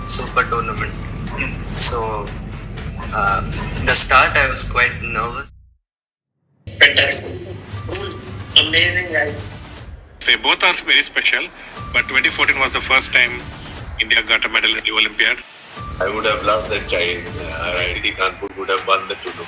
super tournament. So the start I was quite nervous. Fantastic. Cool. Amazing, guys. Say both are very special, but 2014 was the first time India got a medal in the Olympiad. I would have loved that child. IIT Kanpur would have won the tournament.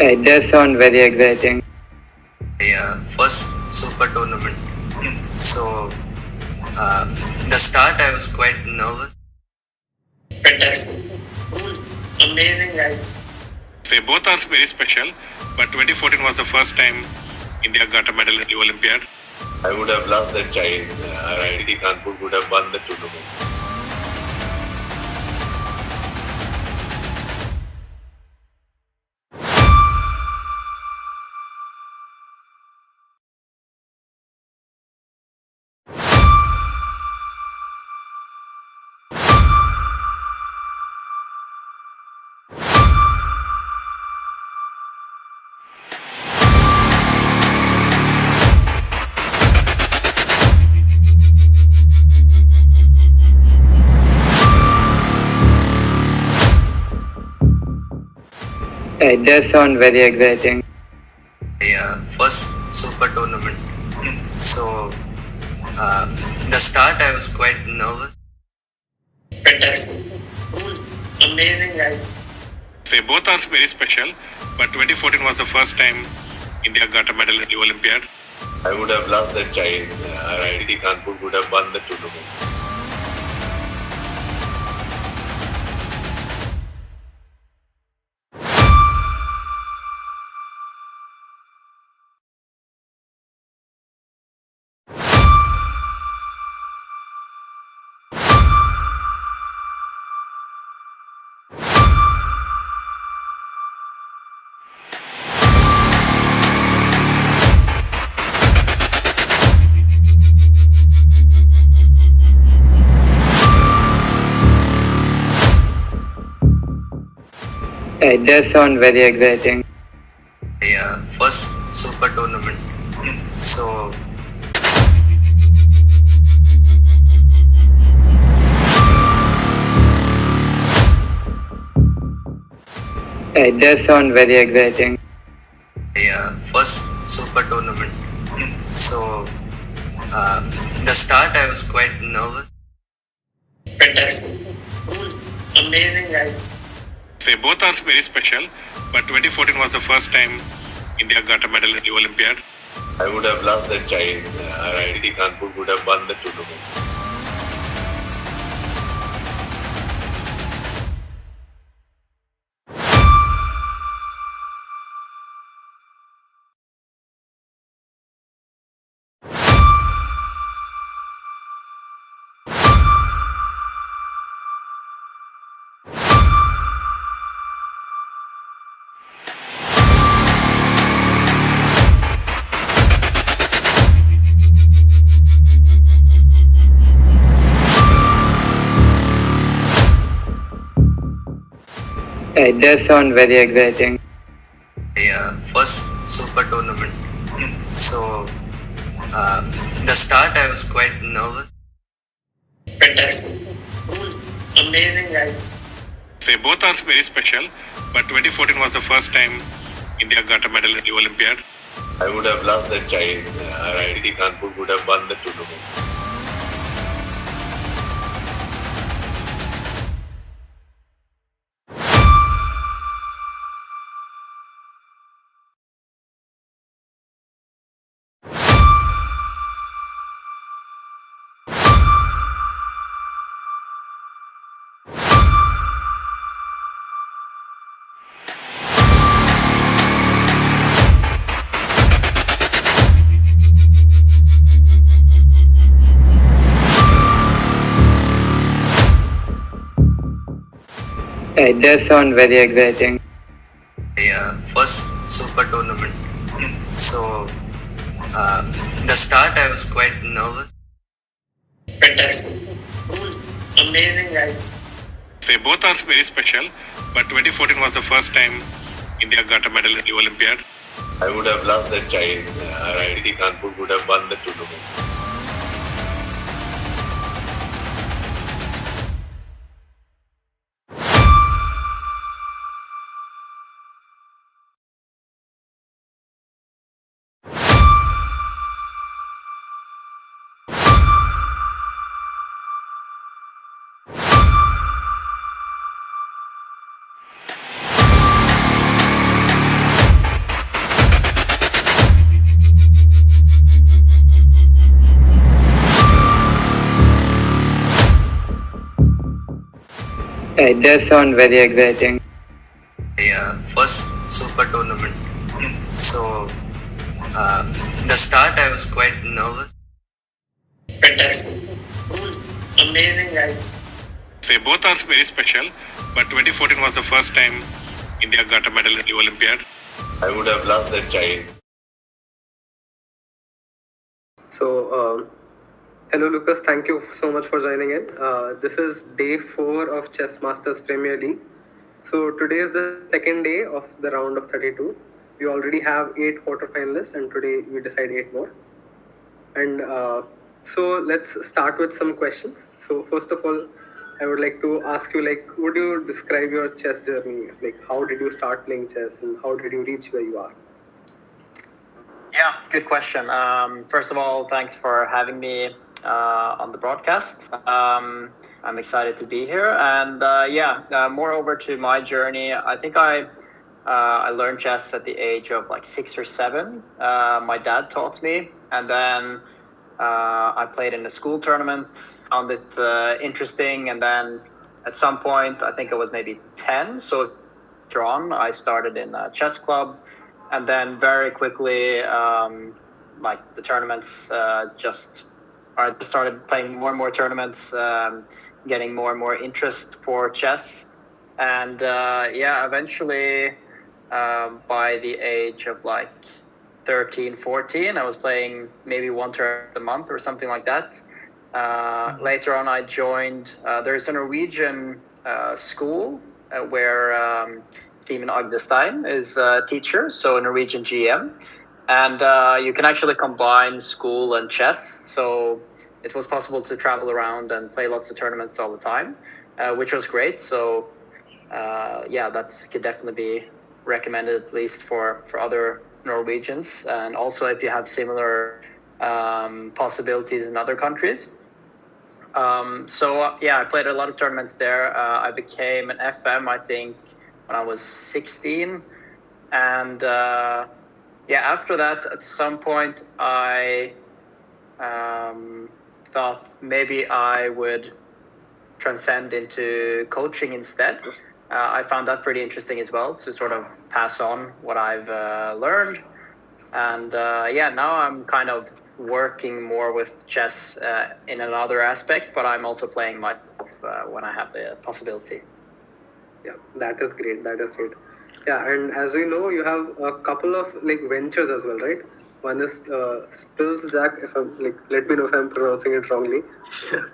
It does sound very exciting. Yeah, first super tournament. So the start I was quite nervous. Fantastic. Cool. Amazing, guys. Say both are very special, but 2014 was the first time India got a medal in the Olympiad. I would have loved that child. IIT Kanpur would have won the tournament. It does sound very exciting. Yeah, first super tournament. So the start I was quite nervous. Fantastic. Cool. Amazing, guys. Say both are very special, but 2014 was the first time India got a medal in the Olympiad. I would have loved that child. IIT Kanpur would have won the tournament. It does sound very exciting. Yeah, first super tournament. So It does sound very exciting. yeah, first super tournament. So the start I was quite nervous. Fantastic. Cool. Amazing, guys. Say both are very special, but 2014 was the first time India got a medal in the Olympiad. I would have loved that child. IIT Kanpur would have won the tournament. It does sound very exciting. Yeah, first super tournament. So the start I was quite nervous. Fantastic. Cool. Amazing, guys. Say both are very special, but 2014 was the first time India got a medal in the Olympiad. I would have loved that child. IIT Kanpur would have won the tournament. It does sound very exciting. Yeah, first super tournament. So the start I was quite nervous. Fantastic. Cool. Amazing, guys. Say both are very special, but 2014 was the first time India got a medal in the Olympiad. I would have loved that child. IIT Kanpur would have won the tournament. It does sound very exciting. Yeah, first super tournament. So the start I was quite nervous. Fantastic. Cool. Amazing, guys. Say both are very special, but 2014 was the first time India got a medal in the Olympiad. I would have loved that child. So, hello Lucas, thank you so much for joining in. This is day 4 of Chess Masters Premier League. So, today is the second day of the round of 32. We already have 8 quarterfinalists, and today we decide 8 more. And so, let's start with some questions. So, first of all, I would like to ask you, like, would you describe your chess journey? Like, how did you start playing chess, and how did you reach where you are? Yeah, good question. First of all, thanks for having me on the broadcast. I'm excited to be here. And moreover to my journey, I think I learned chess at the age of like 6 or 7. My dad taught me, and then I played in a school tournament, found it interesting, and then at some point, I think I was maybe 10, so later on, I started in a chess club. And then very quickly, like the tournaments, I just started playing more and more tournaments, getting more and more interest for chess. And eventually, by the age of like 13, 14, I was playing maybe one tournament a month or something like that. Later on, I joined, there's a Norwegian school where Steven Agdestein is a teacher, so a Norwegian GM. And you can actually combine school and chess. So it was possible to travel around and play lots of tournaments all the time, which was great. So that could definitely be recommended, at least for other Norwegians. And also if you have similar possibilities in other countries. I played a lot of tournaments there. I became an FM, I think, when I was 16. And after that, at some point, I thought maybe I would transcend into coaching instead. I found that pretty interesting as well, to sort of pass on what I've learned. And now I'm kind of working more with chess in another aspect, but I'm also playing myself when I have the possibility. Yeah, that is great. That is great. Yeah, and as we know, you have a couple of like ventures as well, right? One is Spills Jack. If I'm like, let me know if I'm pronouncing it wrongly.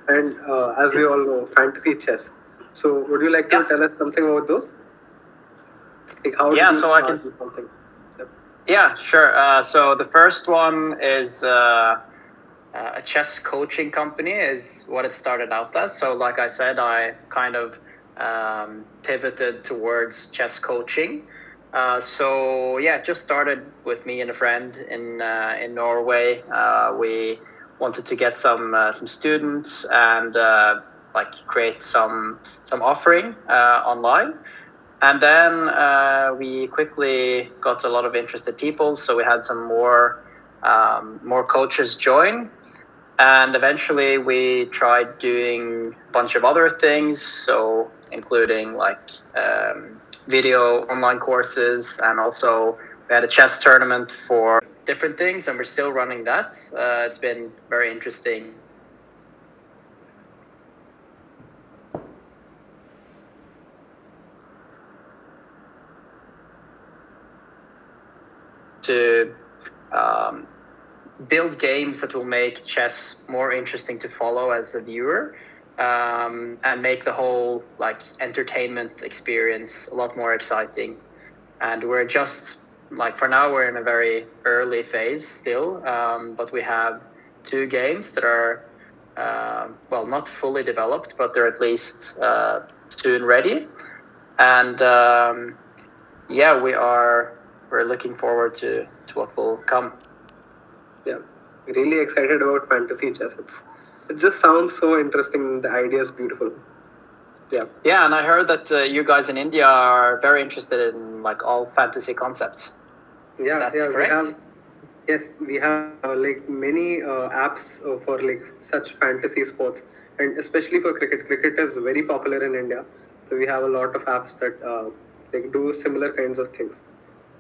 And as we all know, fantasy chess. So, would you like to tell us something about those? Like, how did you start with something? Yep. Yeah, sure. So the first one is a chess coaching company, is what it started out as. So, like I said, I kind of pivoted towards chess coaching. It just started with me and a friend in Norway. We wanted to get some students and create some offering online. And then we quickly got a lot of interested people, so we had some more coaches join. And eventually we tried doing a bunch of other things, so including video online courses, and also we had a chess tournament for different things, and we're still running that. It's been very interesting. to build games that will make chess more interesting to follow as a viewer, and make the whole like entertainment experience a lot more exciting. And we're just like, for now we're in a very early phase still, but we have 2 games that are well, not fully developed, but they're at least soon ready. And yeah, we're looking forward to what will come. Yeah, really excited about fantasy chess. It just sounds so interesting. The idea is beautiful. Yeah. Yeah, and I heard that you guys in India are very interested in like all fantasy concepts. Yeah, Is that correct? we have like many apps for like such fantasy sports, and especially for cricket. Cricket is very popular in India, so we have a lot of apps that like do similar kinds of things.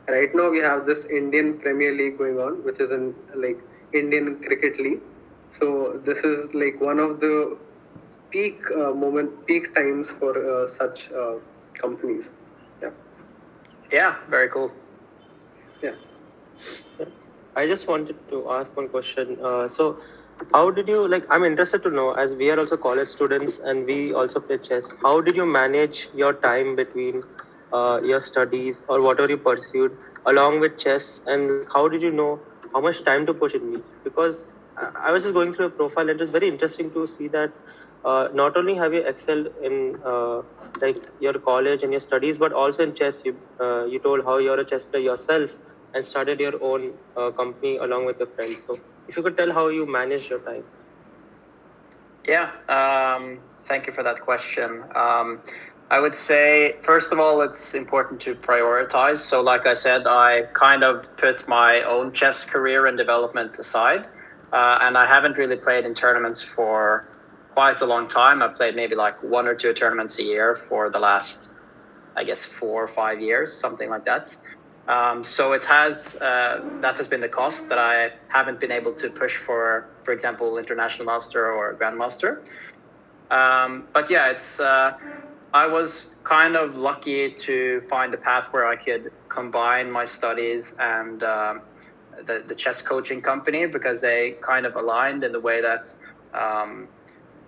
Right now, we have this Indian Premier League going on, which is in like Indian Cricket League. So this is like one of the peak times for such companies. Yeah. Yeah, very cool. Yeah. I just wanted to ask one question. So, how did you like? I'm interested to know, as we are also college students and we also play chess. How did you manage your time between your studies or whatever you pursued along with chess? And how did you know how much time to put in each? Because I was just going through a profile and it was very interesting to see that not only have you excelled in like your college and your studies, but also in chess. You told how you're a chess player yourself and started your own company along with your friends. So if you could tell how you manage your time. Yeah, thank you for that question. I would say, first of all, it's important to prioritize. So like I said, I kind of put my own chess career and development aside, and I haven't really played in tournaments for quite a long time. I've played maybe like 1 or 2 tournaments a year for the last, I guess, 4 or 5 years, something like that. So it has that has been the cost, that I haven't been able to push for example, international master or grandmaster. But yeah, it's I was kind of lucky to find a path where I could combine my studies and the chess coaching company, because they kind of aligned in the way that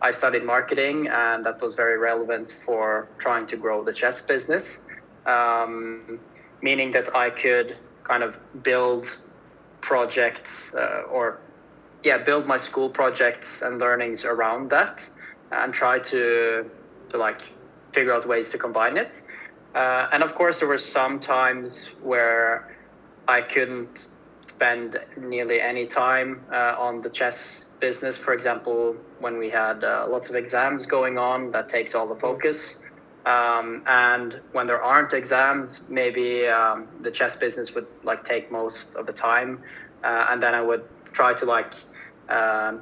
I studied marketing, and that was very relevant for trying to grow the chess business. Meaning that I could kind of build projects build my school projects and learnings around that, and try to like figure out ways to combine it. And of course, there were some times where I couldn't spend nearly any time on the chess business. For example, when we had lots of exams going on, that takes all the focus. And when there aren't exams, maybe the chess business would like take most of the time, and then I would try to like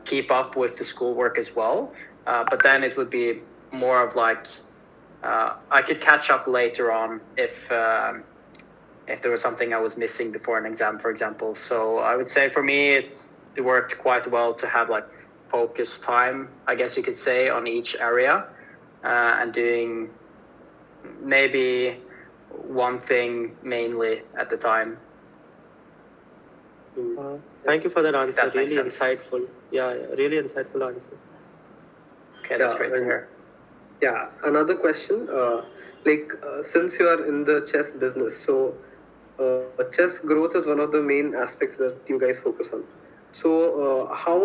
keep up with the schoolwork as well. But then it would be more of like I could catch up later on if there was something I was missing before an exam, for example. So I would say for me it worked quite well to have like focused time, I guess you could say, on each area, and doing maybe one thing mainly at the time. Thank you for that answer. That makes Really sense. insightful. Yeah, really insightful answer. Okay, that's great to hear. Yeah, another question. Since you are in the chess business, so chess growth is one of the main aspects that you guys focus on. So how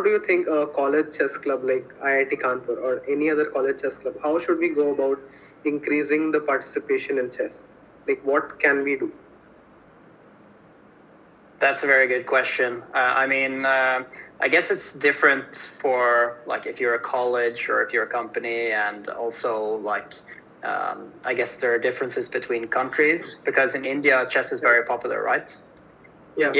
do you think a college chess club like IIT Kanpur or any other college chess club, how should we go about increasing the participation in chess? Like, what can we do? That's a very good question. I guess it's different for like if you're a college or if you're a company, and also like I guess there are differences between countries, because in India chess is very popular, right? Yeah.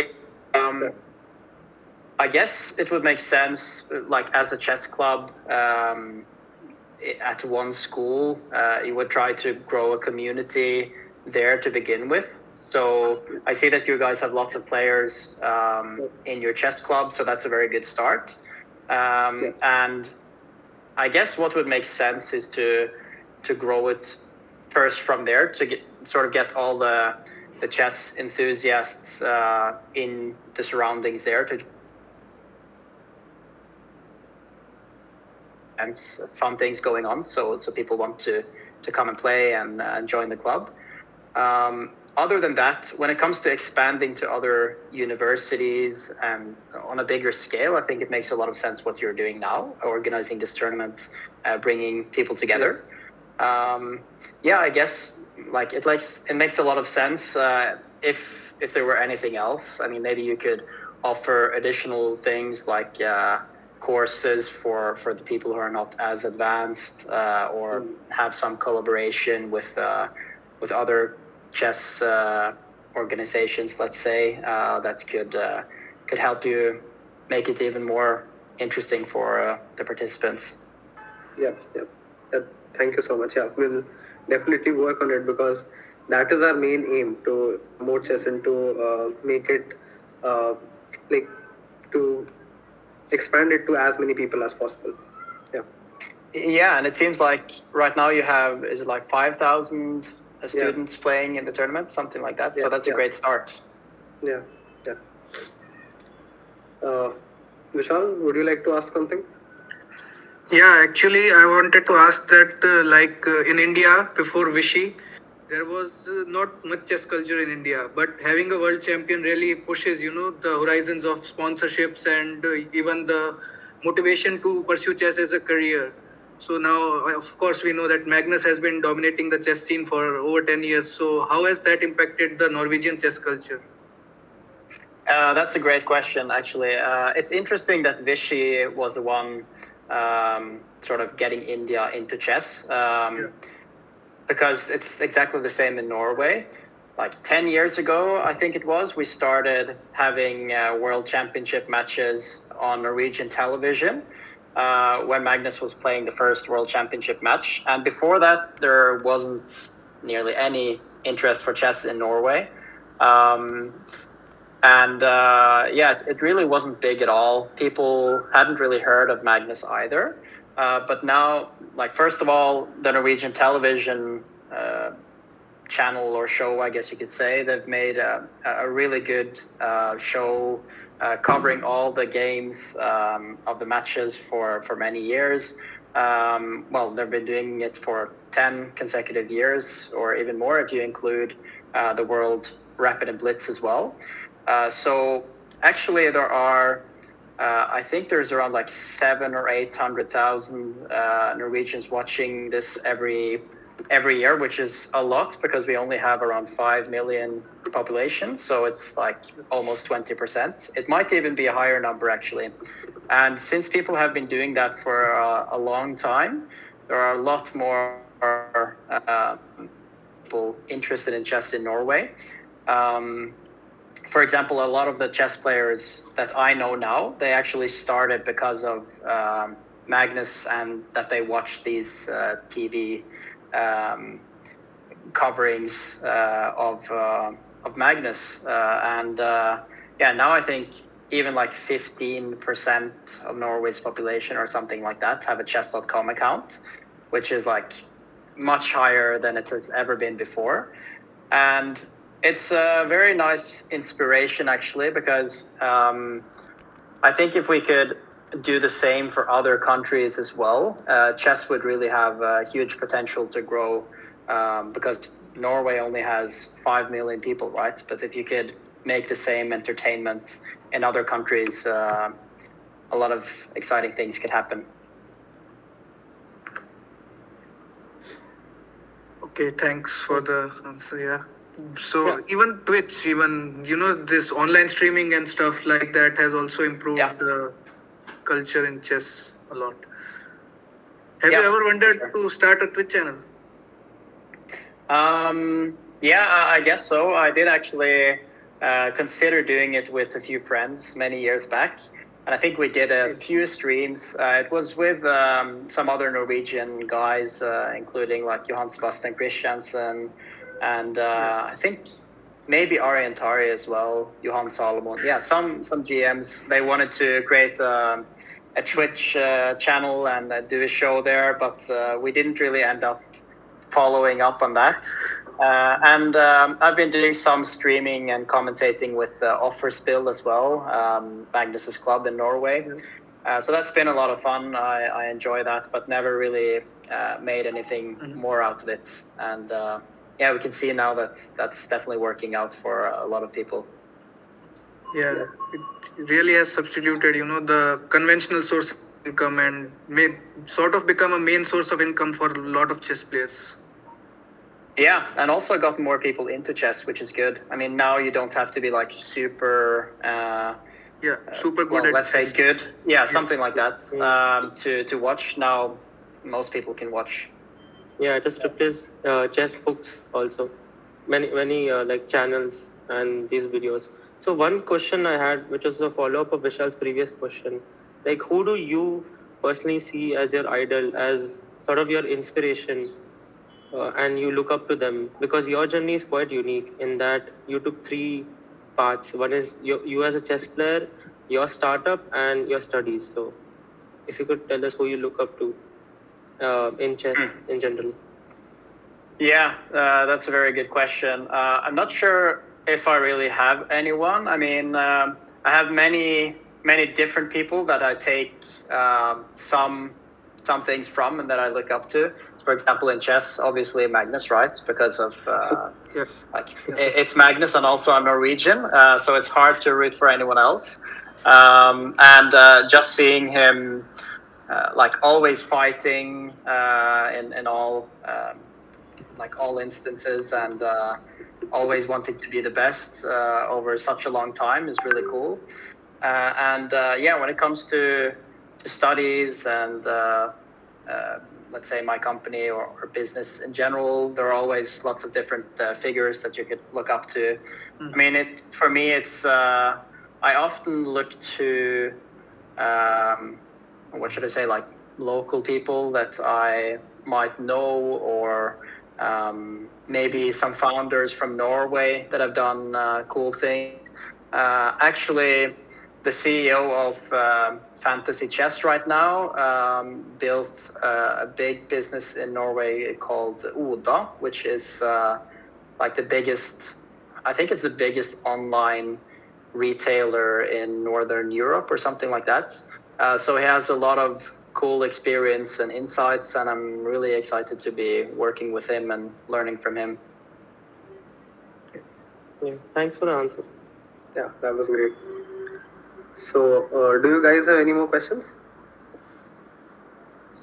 I guess it would make sense, like as a chess club at one school, you would try to grow a community there to begin with. So I see that you guys have lots of players in your chess club, so that's a very good start. And I guess what would make sense is to grow it first from there, to get all the the chess enthusiasts in the surroundings there to and fun things going on, so people want to come and play and join the club. Other than that, when it comes to expanding to other universities and on a bigger scale, I think it makes a lot of sense what you're doing now, organizing this tournament, bringing people together. I guess like it makes a lot of sense. If there were anything else, I mean, maybe you could offer additional things like courses for the people who are not as advanced, or have some collaboration with other chess organizations, let's say, that could help you make it even more interesting for the participants. Yeah. Thank you so much. Yeah, we'll definitely work on it, because that is our main aim, to promote chess and to make it to expand it to as many people as possible. Yeah, and it seems like right now you have, is it like 5,000 students playing in the tournament, something like that? So that's a great start. Yeah. Vishal, would you like to ask something? Yeah, actually, I wanted to ask that, in India, before Vichy, there was not much chess culture in India, but having a world champion really pushes, the horizons of sponsorships and even the motivation to pursue chess as a career. So now, of course, we know that Magnus has been dominating the chess scene for over 10 years. So how has that impacted the Norwegian chess culture? That's a great question, actually. It's interesting that Vichy was the one sort of getting India into chess, because it's exactly the same in Norway. Like 10 years ago, I think it was, we started having world championship matches on Norwegian television when Magnus was playing the first world championship match. And before that, there wasn't nearly any interest for chess in Norway. It really wasn't big at all. People hadn't really heard of Magnus either. But now, like, first of all, the Norwegian television channel or show, I guess you could say, they've made a really good show covering all the games of the matches for many years. They've been doing it for 10 consecutive years, or even more if you include the World Rapid and Blitz as well. So actually there are, I think there's around like 700,000 or 800,000 Norwegians watching this every year, which is a lot because we only have around 5 million population. So it's like almost 20%. It might even be a higher number actually. And since people have been doing that for a long time, there are a lot more people interested in chess in Norway. For example, a lot of the chess players that I know now, they actually started because of Magnus, and that they watched these TV coverings of Magnus. Now I think even like 15% of Norway's population or something like that have a chess.com account, which is like much higher than it has ever been before. And it's a very nice inspiration, actually, because I think if we could do the same for other countries as well, chess would really have a huge potential to grow, because Norway only has 5 million people, right? But if you could make the same entertainment in other countries, a lot of exciting things could happen. Okay, thanks for the answer. Yeah. So even Twitch, even this online streaming and stuff like that has also improved the culture in chess a lot. Have you ever wondered to start a Twitch channel? I guess so. I did actually consider doing it with a few friends many years back. And I think we did a few streams. It was with some other Norwegian guys, including like Johan Sebastian Christiansen, and I think maybe Ariantari as well, Johan Salomon. Yeah, some GMs, they wanted to create a Twitch channel and do a show there, but we didn't really end up following up on that. And I've been doing some streaming and commentating with Offerspill as well, Magnus's club in Norway. So that's been a lot of fun. I enjoy that, but never really made anything more out of it. And yeah, we can see now that that's definitely working out for a lot of people. Yeah, it really has substituted, the conventional source of income and made sort of become a main source of income for a lot of chess players. Yeah, and also got more people into chess, which is good. I mean, now you don't have to be like super. Super good. Well, let's say good. Yeah, something like that. To watch now, most people can watch. Yeah, just replace chess books also. Many like channels and these videos. So one question I had, which was a follow up of Vishal's previous question, like who do you personally see as your idol, as sort of your inspiration, and you look up to them? Because your journey is quite unique in that you took three paths. One is you as a chess player, your startup, and your studies. So if you could tell us who you look up to in chess in general. Yeah, that's a very good question. I'm not sure if I really have anyone. I mean, I have many different people that I take some things from and that I look up to. For example, in chess, obviously Magnus, right? Because of it's Magnus, and also I'm Norwegian, so it's hard to root for anyone else. And just seeing him like always fighting in all like all instances, and always wanting to be the best over such a long time is really cool. And yeah, when it comes to studies and let's say my company or business in general, there are always lots of different figures that you could look up to. I mean, for me, it's I often look to what should I say, like local people that I might know, or maybe some founders from Norway that have done cool things. Actually, the CEO of Fantasy Chess right now built a big business in Norway called Oda, which is like the biggest, I think it's the biggest online retailer in Northern Europe or something like that. So he has a lot of cool experience and insights, and I'm really excited to be working with him and learning from him. Yeah, thanks for the answer. Yeah, that was great. So, do you guys have any more questions?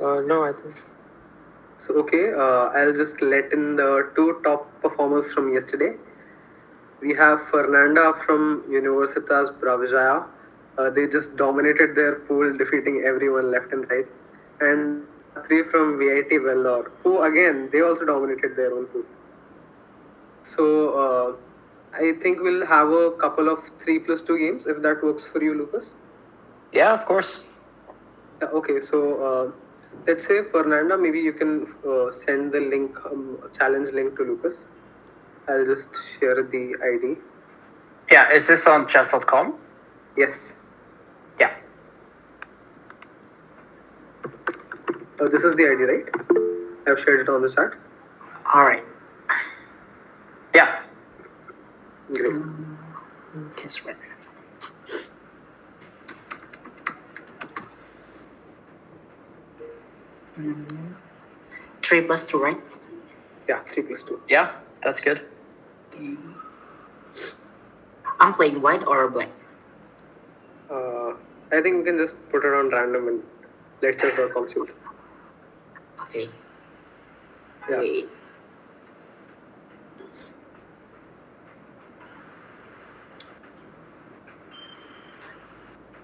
No, I think. So, okay, I'll just let in the two top performers from yesterday. We have Fernanda from Universitas Brawijaya. They just dominated their pool, defeating everyone left and right. And Ratri from VIT Vellore, who again, they also dominated their own pool. So, I think we'll have a couple of 3+2 games, if that works for you, Lucas. Yeah, of course. Yeah, okay, so let's say Fernanda, maybe you can send the link, challenge link to Lucas. I'll just share the ID. Yeah, is this on chess.com? Yes. Yeah. This is the ID, right? I've shared it on the chat. All right. Yeah. Great. Guess what? 3+2, right? Yeah, 3+2. Yeah, that's good. I'm playing white or black? I think we can just put it on random and let chess.com choose. Okay. Yeah. Wait.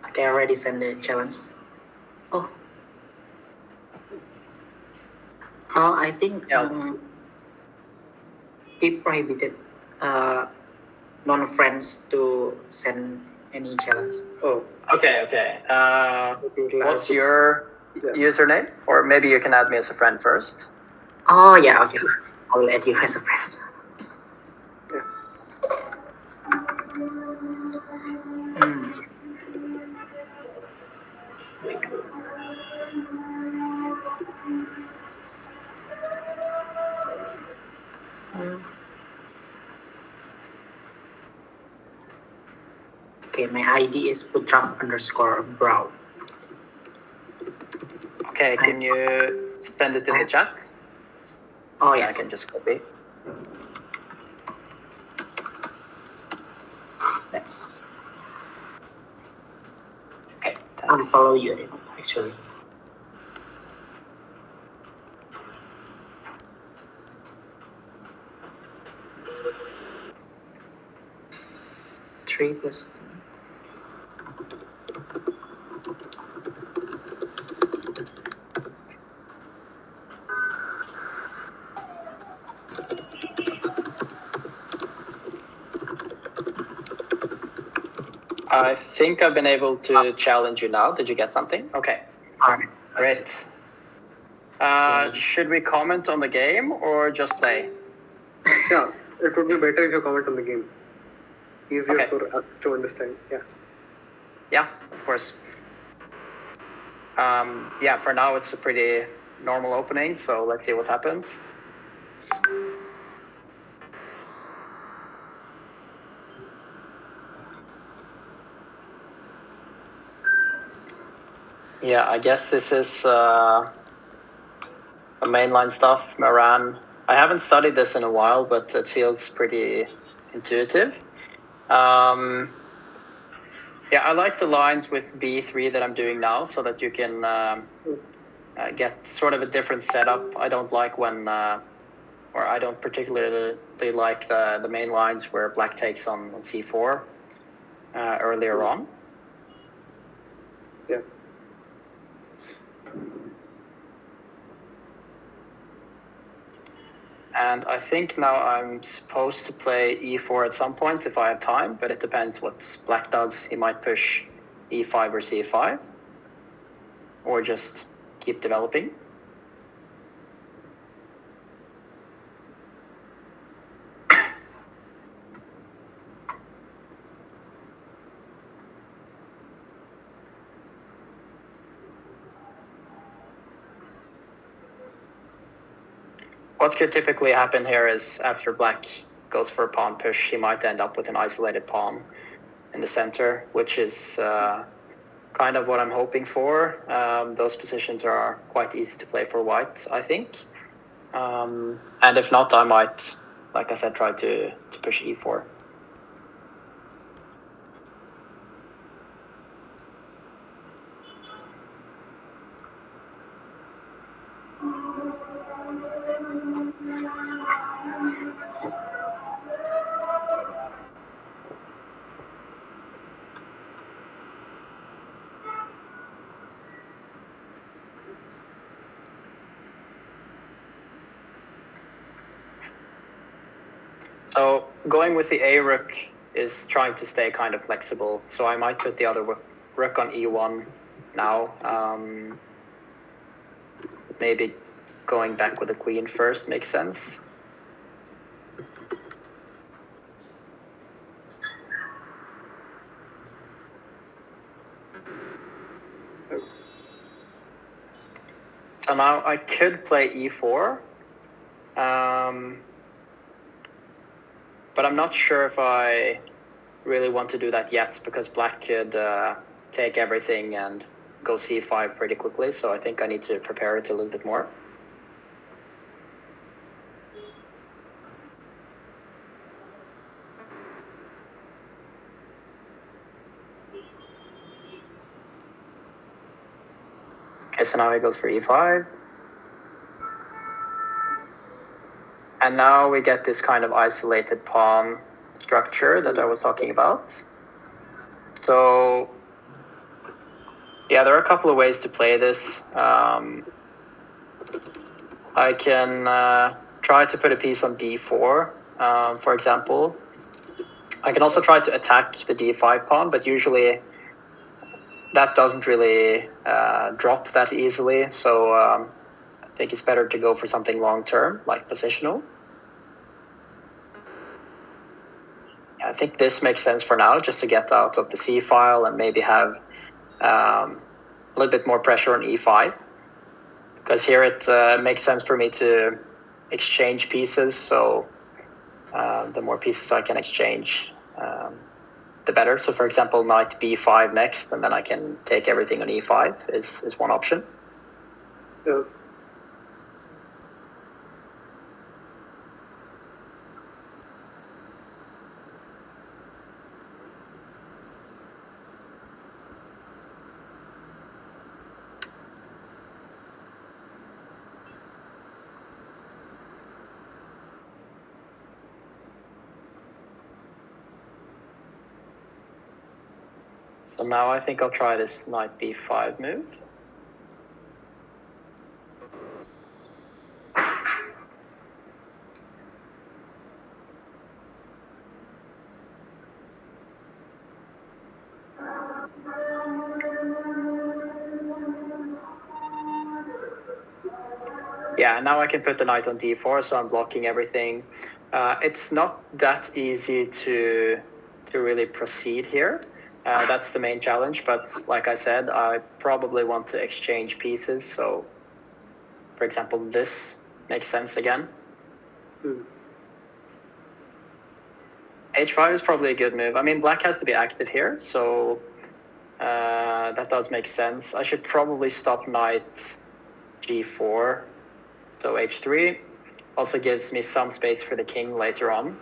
Okay, I already sent the challenge. Oh. I think it prohibited non-friends to send any challenge. Oh. Okay. What's your username? Or maybe you can add me as a friend first. Oh, yeah, okay. I will add you as a friend. Wait. Okay, my ID is putraf_brow. Okay, can you send it in the chat? Oh And yeah. I can just copy. Let's Okay, thanks. unfollow you actually. Three plus. I think I've been able to challenge you now. Did you get something? Okay, Alright. great. Okay. Should we comment on the game or just play? Yeah, it would be better if you comment on the game. Easier Okay. for us to understand. Yeah. Yeah, of course. Yeah, for now it's a pretty normal opening, so let's see what happens. Yeah, I guess this is the mainline stuff, Moran. I haven't studied this in a while, but it feels pretty intuitive. Yeah, I like the lines with B3 that I'm doing now so that you can get sort of a different setup. I don't like when, or I don't particularly like the main lines where black takes on C4 earlier on. Yeah. And I think now I'm supposed to play E4 at some point if I have time, but it depends what black does. He might push E5 or C5, or just keep developing. What could typically happen here is after black goes for a pawn push, he might end up with an isolated pawn in the center, which is kind of what I'm hoping for. Those positions are quite easy to play for white, I think. And if not, I might, like I said, try to push E4. So going with the A rook is trying to stay kind of flexible. So I might put the other rook on E1 now. Maybe going back with the queen first makes sense. So now I could play E4. But I'm not sure if I really want to do that yet because black could take everything and go C5 pretty quickly. So I think I need to prepare it a little bit more. Okay, so now he goes for E5. And now we get this kind of isolated pawn structure that I was talking about. So, yeah, there are a couple of ways to play this. I can try to put a piece on D4, for example. I can also try to attack the D5 pawn, but usually that doesn't really drop that easily. So I think it's better to go for something long-term, like positional. I think this makes sense for now, just to get out of the C file and maybe have a little bit more pressure on E5. Because here it makes sense for me to exchange pieces, so the more pieces I can exchange, the better. So for example, knight b5 next, and then I can take everything on e5 is one option. Yeah. So now I think I'll try this knight b5 move. Yeah, now I can put the knight on d4, so I'm blocking everything. It's not that easy to really proceed here. That's the main challenge, but like I said, I probably want to exchange pieces. So, for example, this makes sense again. H5 is probably a good move. I mean, black has to be active here, so that does make sense. I should probably stop knight g4. So h3 also gives me some space for the king later on.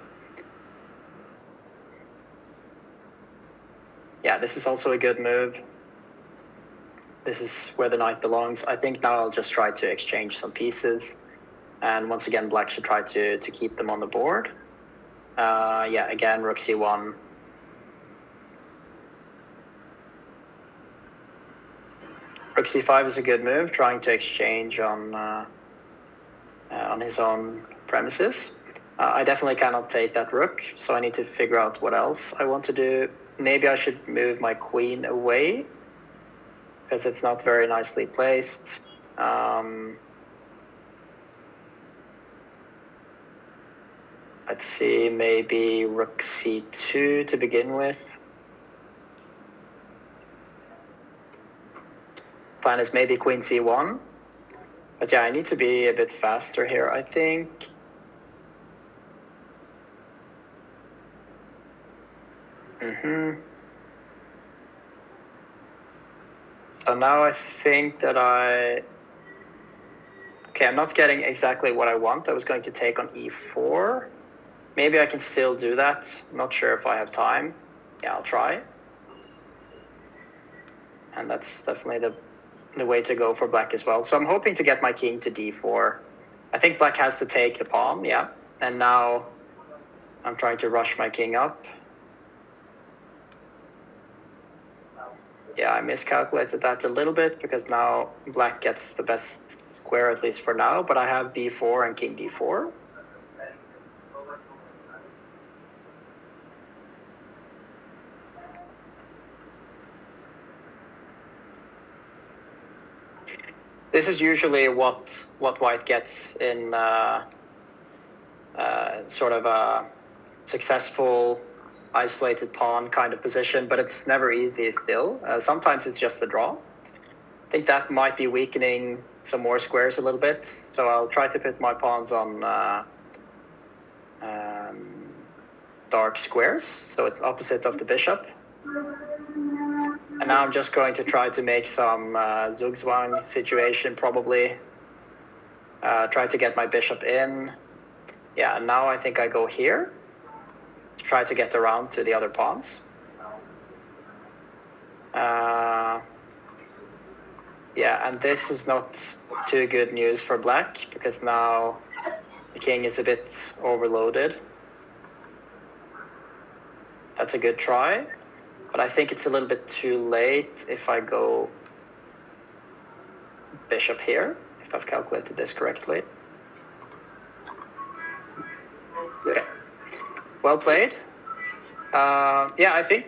Yeah, this is also a good move. This is where the knight belongs. I think now I'll just try to exchange some pieces. And once again, black should try to keep them on the board. Yeah, again, rook c1. Rook c5 is a good move, trying to exchange on his own premises. I definitely cannot take that rook, so I need to figure out what else I want to do. Maybe I should move my queen away, because it's not very nicely placed. Let's see, maybe rook c2 to begin with. Plan is maybe queen c1. But yeah, I need to be a bit faster here, I think. So now I think that okay, I'm not getting exactly what I want. I was going to take on e4. Maybe I can still do that. I'm not sure if I have time. Yeah, I'll try. And that's definitely the way to go for black as well. So I'm hoping to get my king to d4. I think black has to take the pawn, yeah. And now I'm trying to rush my king up. Yeah, I miscalculated that a little bit because now black gets the best square, at least for now, but I have b4 and king d4. This is usually what white gets in sort of a successful isolated pawn kind of position, but it's never easy still. Sometimes it's just a draw. I think that might be weakening some more squares a little bit, so I'll try to put my pawns on dark squares, so it's opposite of the bishop. And now I'm just going to try to make some zugzwang situation, probably. Try to get my bishop in. Yeah, and now I think I go here to try to get around to the other pawns. Yeah, and this is not too good news for black, because now the king is a bit overloaded. That's a good try. But I think it's a little bit too late if I go bishop here, if I've calculated this correctly. Okay. Well played. Yeah, I think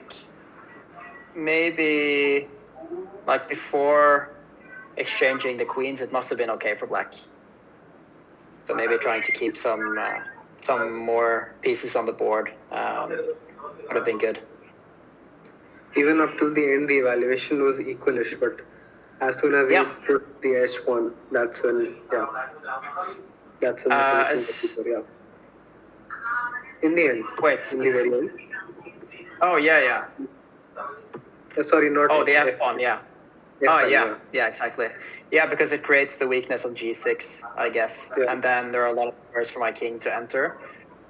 maybe like before exchanging the queens, it must have been okay for black. So maybe trying to keep some more pieces on the board would have been good. Even up till the end, the evaluation was equalish, but as soon as you put the h1, that's when, that's when yeah. In the end. Wait. In the very end. Oh, yeah. Sorry, not Oh, the H, F pawn, yeah. F5, Yeah, exactly. Yeah, because it creates the weakness on G6, I guess. Yeah. And then there are a lot of squares for my king to enter.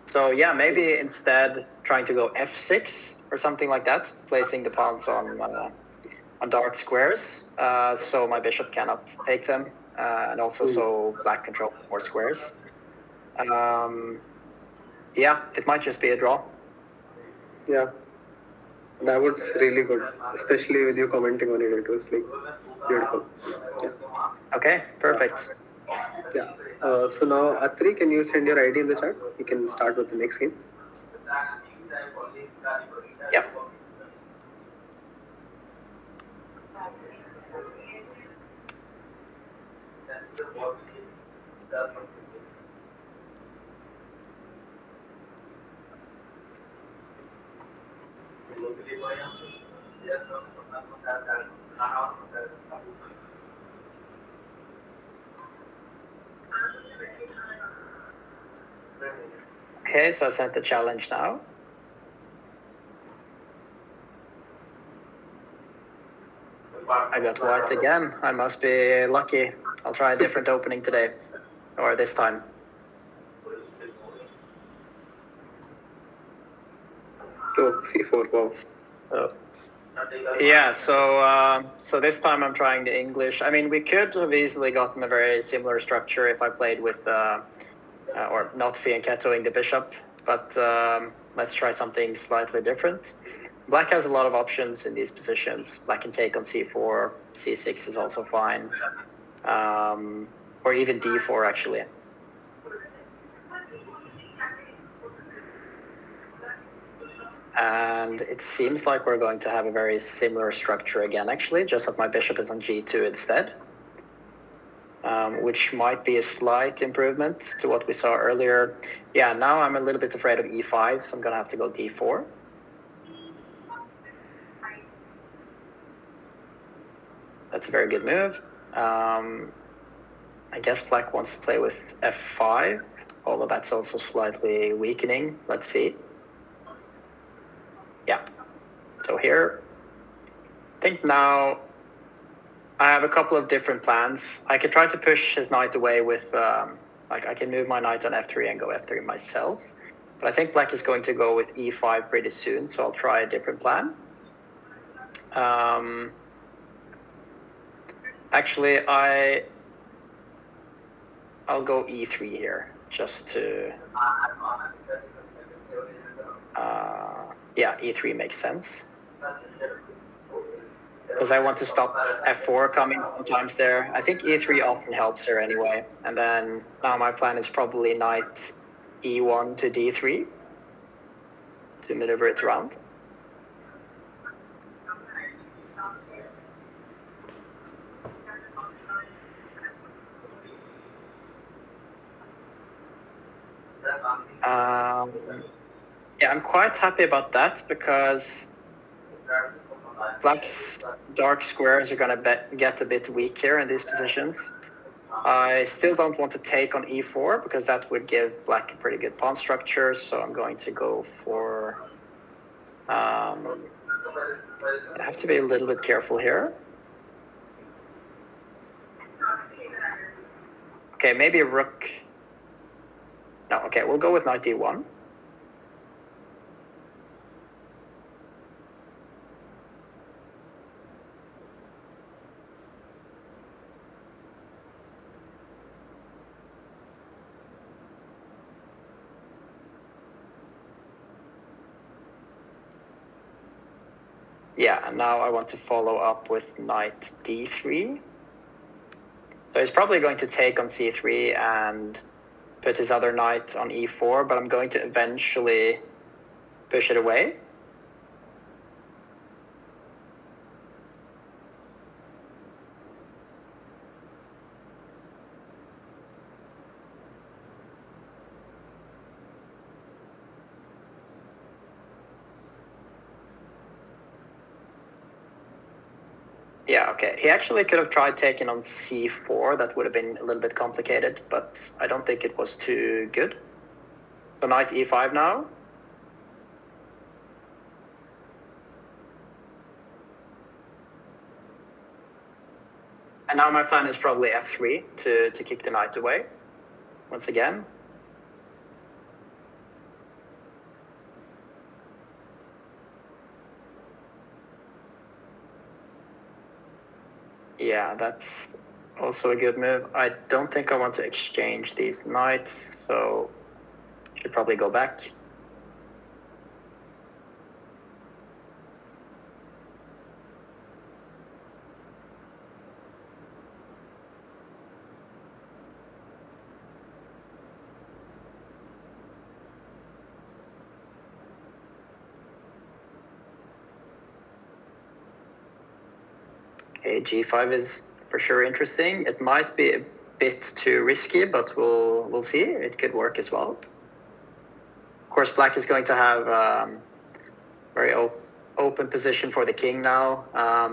So yeah, maybe instead trying to go F6 or something like that, placing the pawns on dark squares, so my bishop cannot take them, and also so black controls more squares. Yeah, it might just be a draw. Yeah. That was really good, especially with you commenting on it. It was like beautiful. Yeah. Okay, perfect. Yeah. So now, Atri, can you send your ID in the chat? We can start with the next game. Yep. Okay, so I've sent the challenge now. I got white again. I must be lucky. I'll try a different opening today, or this time. Oh, C4, wow. Yeah, so this time I'm trying the English. I mean, we could have easily gotten a very similar structure if I played with, or not fianchettoing the bishop, but let's try something slightly different. Black has a lot of options in these positions. Black can take on C4, C6 is also fine, or even D4 actually. And it seems like we're going to have a very similar structure again, actually, just that my bishop is on G2 instead, which might be a slight improvement to what we saw earlier. Yeah, now I'm a little bit afraid of E5, so I'm going to have to go D4. That's a very good move. I guess Black wants to play with F5, although that's also slightly weakening. Let's see. Yeah, so here, I think now I have a couple of different plans. I could try to push his knight away with, like I can move my knight on F3 and go F3 myself. But I think Black is going to go with E5 pretty soon, so I'll try a different plan. Actually, I'll go E3 here, just to... yeah, E3 makes sense. Because I want to stop F4 coming sometimes there. I think E3 often helps her anyway. And then now my plan is probably knight E1 to D3 to maneuver it around. Yeah, I'm quite happy about that because Black's dark squares are going to get a bit weak here in these positions. I still don't want to take on E4 because that would give Black a pretty good pawn structure, so I'm going to go for... I have to be a little bit careful here. Okay, maybe rook... No, okay, we'll go with knight D1. Yeah, and now I want to follow up with knight D3. So he's probably going to take on C3 and put his other knight on E4, but I'm going to eventually push it away. Yeah, okay. He actually could have tried taking on C4. That would have been a little bit complicated, but I don't think it was too good. So knight E5 now. And now my plan is probably f3 to kick the knight away once again. Yeah, that's also a good move. I don't think I want to exchange these knights, so I should probably go back. Okay, g5 is for sure interesting. It might be a bit too risky, but we'll see. It could work as well. Of course, black is going to have very open position for the king now,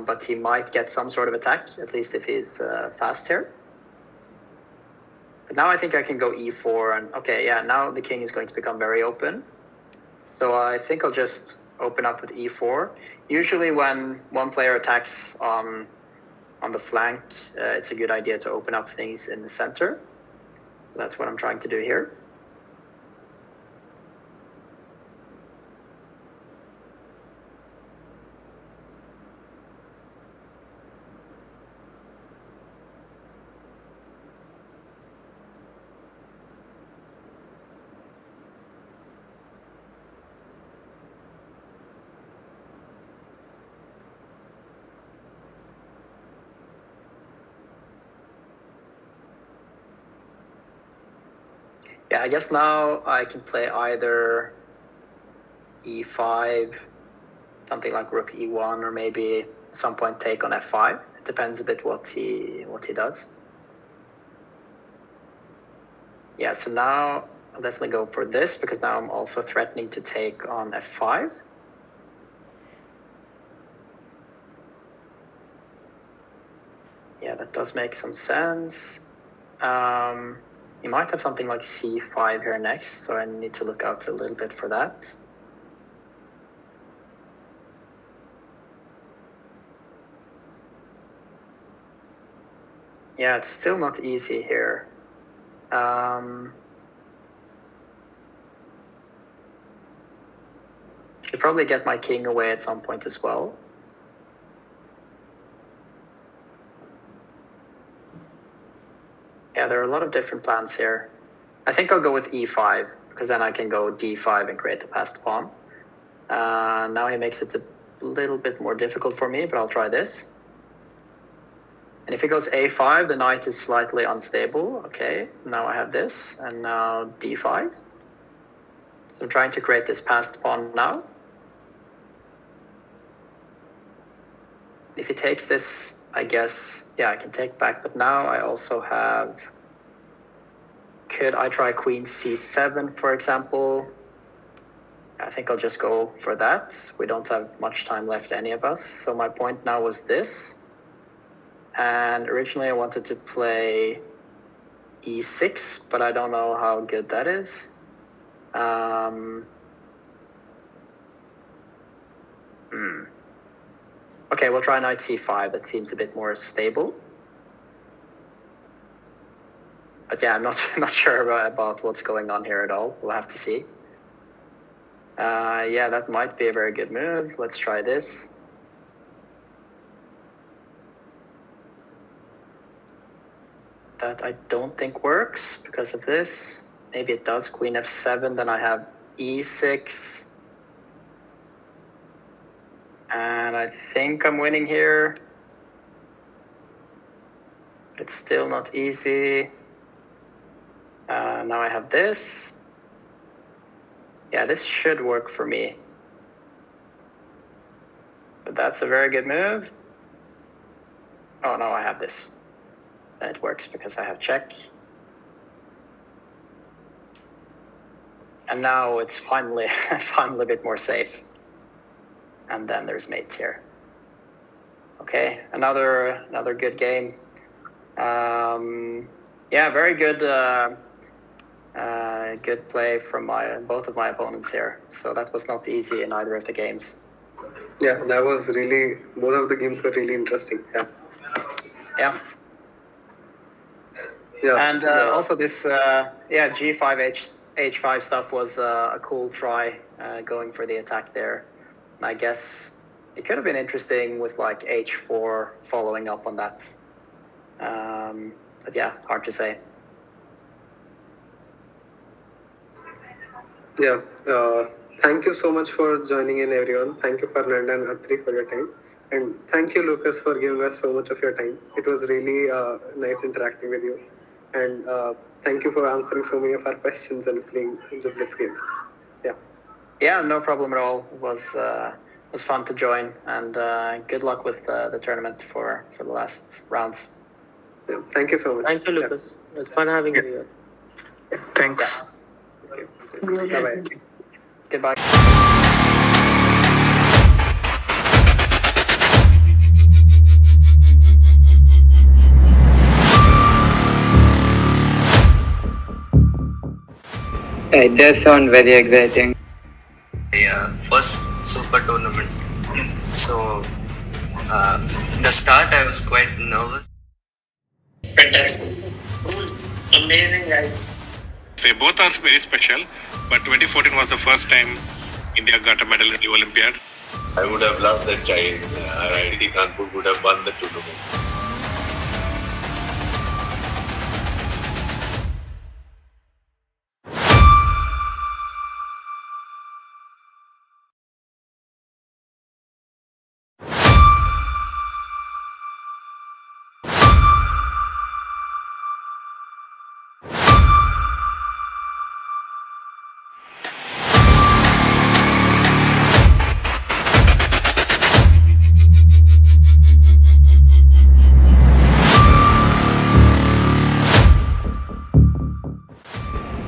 but he might get some sort of attack, at least if he's fast here. But now I think I can go e4, and okay, yeah, now the king is going to become very open. So I think I'll just open up with e4. Usually when one player attacks on the flank, it's a good idea to open up things in the center. That's what I'm trying to do here. Yeah, I guess now I can play either e5, something like rook e1, or maybe at some point take on f5. It depends a bit what he does. Yeah, so now I'll definitely go for this, because now I'm also threatening to take on f5. Yeah, that does make some sense. You might have something like c5 here next, so I need to look out a little bit for that. Yeah, it's still not easy here. Should probably get my king away at some point as well. Yeah, there are a lot of different plans here. I think I'll go with e5, because then I can go d5 and create a passed pawn. Now he makes it a little bit more difficult for me, but I'll try this. And if he goes a5, the knight is slightly unstable. Okay, now I have this, and now d5. So I'm trying to create this passed pawn now. If he takes this, I guess, yeah, I can take back, but now I also have, could I try queen c7, for example? I think I'll just go for that. We don't have much time left, any of us. So my point now was this. And originally I wanted to play e6, but I don't know how good that is. Okay, we'll try knight c5. That seems a bit more stable. But yeah, I'm not sure about what's going on here at all. We'll have to see. Yeah, that might be a very good move. Let's try this. That I don't think works because of this. Maybe it does. Queen f7, then I have e6. And I think I'm winning here. It's still not easy. Now I have this. Yeah, this should work for me. But that's a very good move. Oh, no, I have this. And it works because I have check. And now it's finally a bit more safe. And then there's mates here. Okay, another good game. Yeah, very good good play from both of my opponents here. So that was not easy in either of the games. Yeah, that was really, both of the games were really interesting. Yeah. Yeah. Yeah. And also this, G5 H5 stuff was a cool try going for the attack there. And I guess it could have been interesting with like H4 following up on that. But yeah, hard to say. Yeah. Thank you so much for joining in, everyone. Thank you, Fernanda and Atri, for your time. And thank you, Lucas, for giving us so much of your time. It was really nice interacting with you. And thank you for answering so many of our questions and playing the Blitz games. Yeah. Yeah, no problem at all. It was fun to join, and good luck with the tournament for the last rounds. Yeah. Thank you so much. Thank you, Lucas. It's fun having you here. Thanks. Okay. Bye-bye. Goodbye. It does sound very exciting. First super tournament. So the start I was quite nervous. Fantastic. Cool. Amazing, guys. Say both are very special, but 2014 was the first time India got a medal in the Olympiad. I would have loved that child. IIT Kanpur would have won the tournament.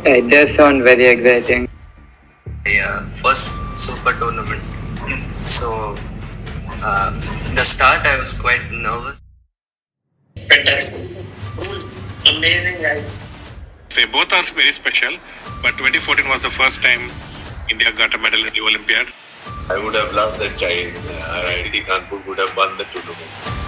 It does sound very exciting. First super tournament. So the start I was quite nervous. Fantastic. Cool. Amazing, guys. Say both are very special, but 2014 was the first time India got a medal in the Olympiad. I would have loved that child. IIT Kanpur would have won the tournament.